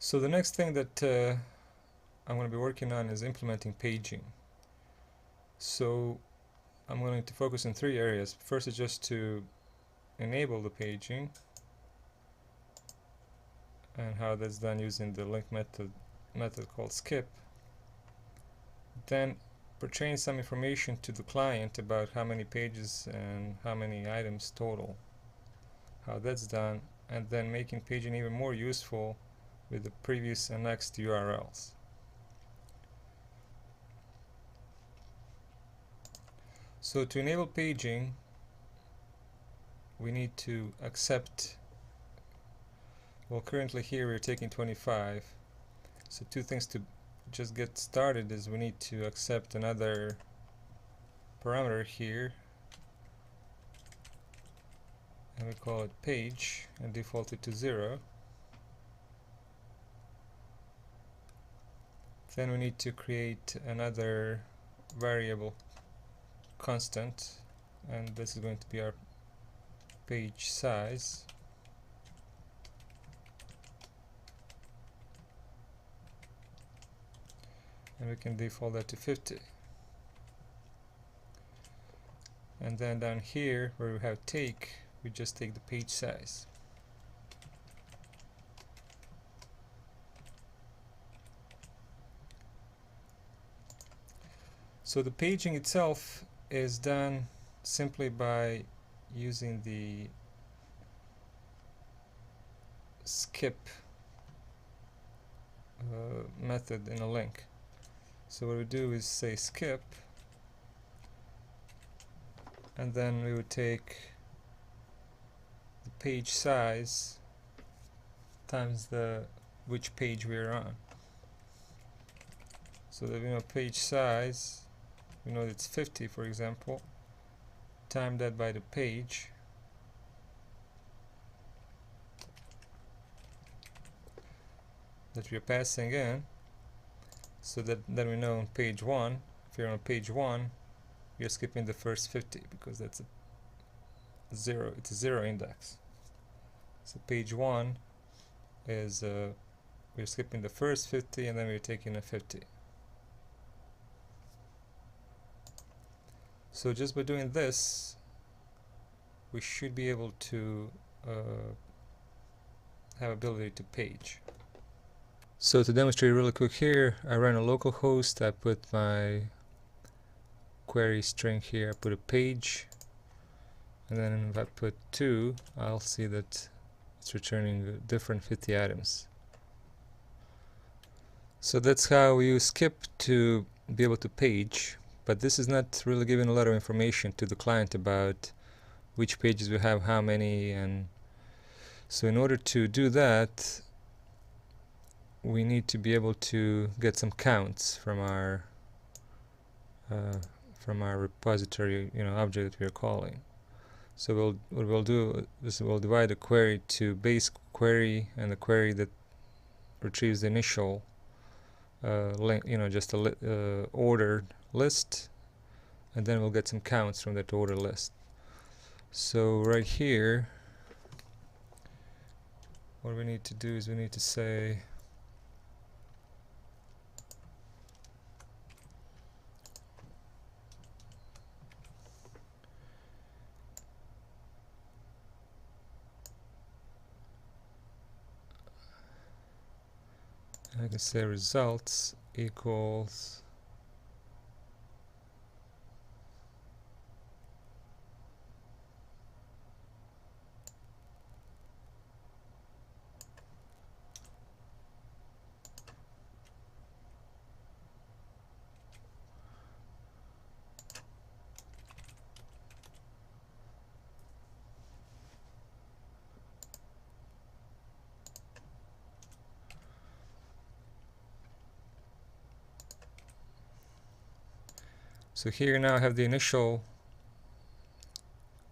So the next thing that I'm going to be working on is implementing paging. So I'm going to focus on three areas. First is just to enable the paging, and how that's done using the link method called skip. Then portraying some information to the client about how many pages and how many items total, how that's done, and then making paging even more useful with the previous and next URLs. So to enable paging, we need to accept, well, currently here we're taking 25. So two things to just get started is we need to accept another parameter here, and we call it page and default it to 0. Then we need to create another variable constant, and this is going to be our page size. And we can default that to 50. And then down here where we have take, we just take the page size. So the paging itself is done simply by using the skip method in a link. So what we do is say skip, and then we would take the page size times the which page we are on. So that we know page size, we know it's 50, for example, time that by the page, that we're passing in, so that then we know on page 1, if you're on page 1, you're skipping the first 50 because that's a 0, it's a 0 index. So page 1 is we're skipping the first 50 and then we're taking a 50. So just by doing this, we should be able to have ability to page. So to demonstrate really quick here, I run a local host, I put my query string here, I put a page, and then if I put 2, I'll see that it's returning different 50 items. So that's how we use skip to be able to page, but this is not really giving a lot of information to the client about which pages we have, how many, and so in order to do that, we need to be able to get some counts from our repository, object that we are calling. So what we'll do is we'll divide the query to base query and the query that retrieves the initial link, just a ordered list, and then we'll get some counts from that order list. So right here, what we need to do is we need to say I can say results equals so here now I have the initial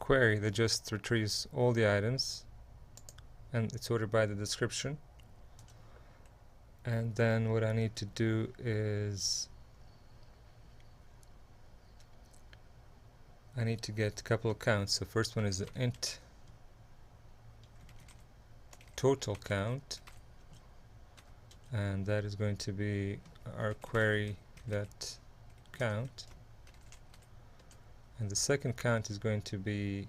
query that just retrieves all the items and it's ordered by the description, and then what I need to do is I need to get a couple of counts. So first one is the int total count, and that is going to be our query that count, and the second count is going to be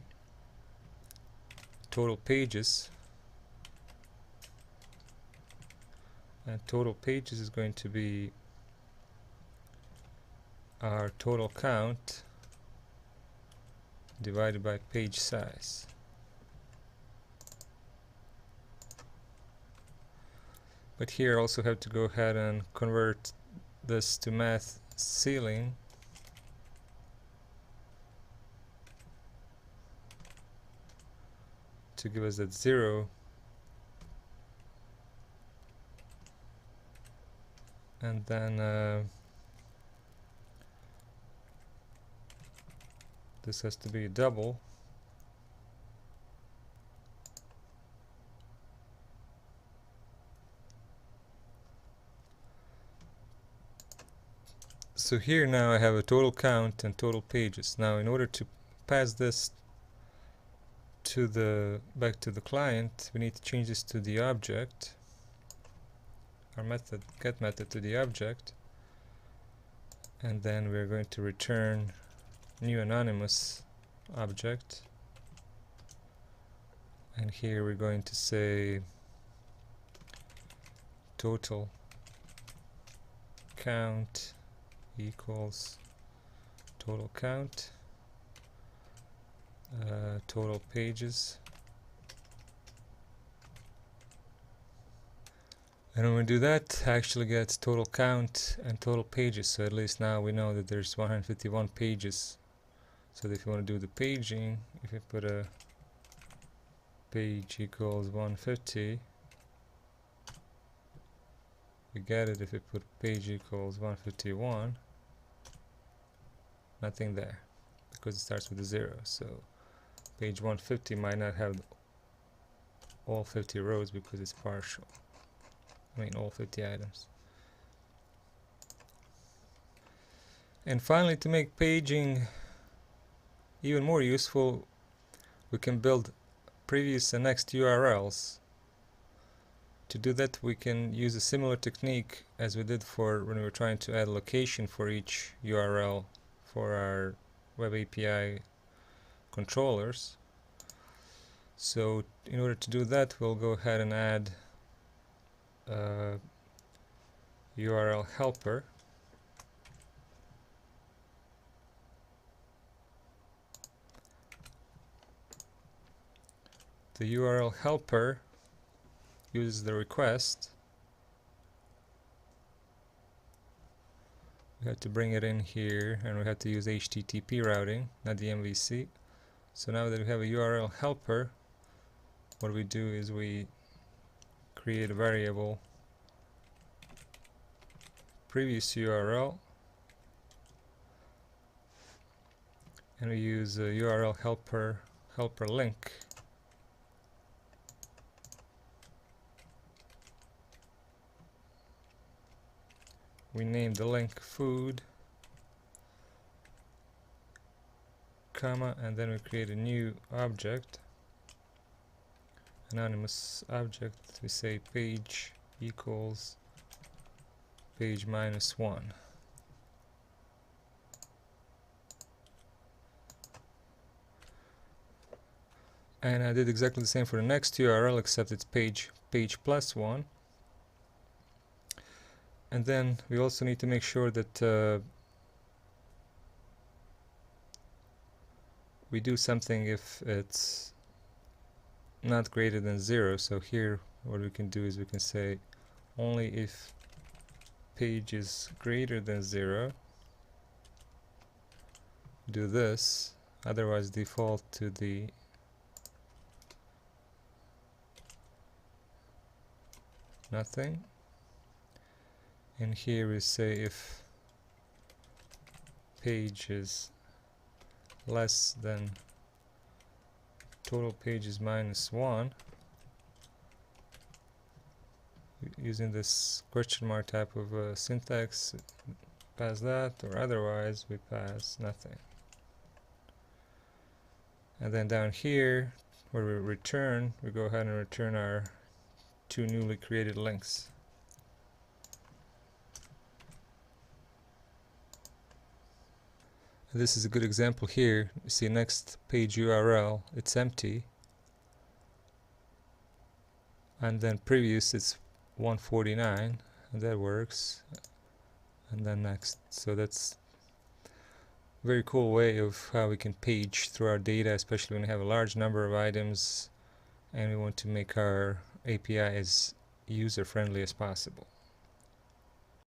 total pages, and total pages is going to be our total count divided by page size. But here also have to go ahead and convert this to math ceiling, to give us that 0, and then this has to be a double, so here now I have a total count and total pages. Now in order to pass this to the back to the client, we need to change this to the object, our method get method to the object, and then we're going to return new anonymous object, and here we're going to say total count equals total count total pages, and when we do that, actually gets total count and total pages. So at least now we know that there's 151 pages. So if you want to do the paging, if you put a page equals 150, we get it. If you put page equals 151, nothing there, because it starts with a 0. So page 150 might not have all 50 rows because it's partial. I mean all 50 items. And finally, to make paging even more useful, we can build previous and next URLs. To do that, we can use a similar technique as we did for when we were trying to add location for each URL for our Web API controllers. So in order to do that, we'll go ahead and add URL helper. The URL helper uses the request. We have to bring it in here, and we have to use HTTP routing, not the MVC. So now that we have a URL helper, what we do is we create a variable previous URL, and we use a URL helper link. We name the link food, comma, and then we create a new object, anonymous object. We say page equals page -1. And I did exactly the same for the next URL, except it's page +1. And then we also need to make sure that we do something if it's not greater than 0. So here what we can do is we can say only if page is greater than 0, do this, otherwise default to the nothing. And here we say if page is less than total pages -1, using this question mark type of syntax, pass that, or otherwise we pass nothing. And then down here where we return, we go ahead and return our 2 newly created links. This is a good example here. You see next page URL, it's empty, and then previous it's 149, and that works, and then next. So that's a very cool way of how we can page through our data, especially when we have a large number of items and we want to make our API as user friendly as possible.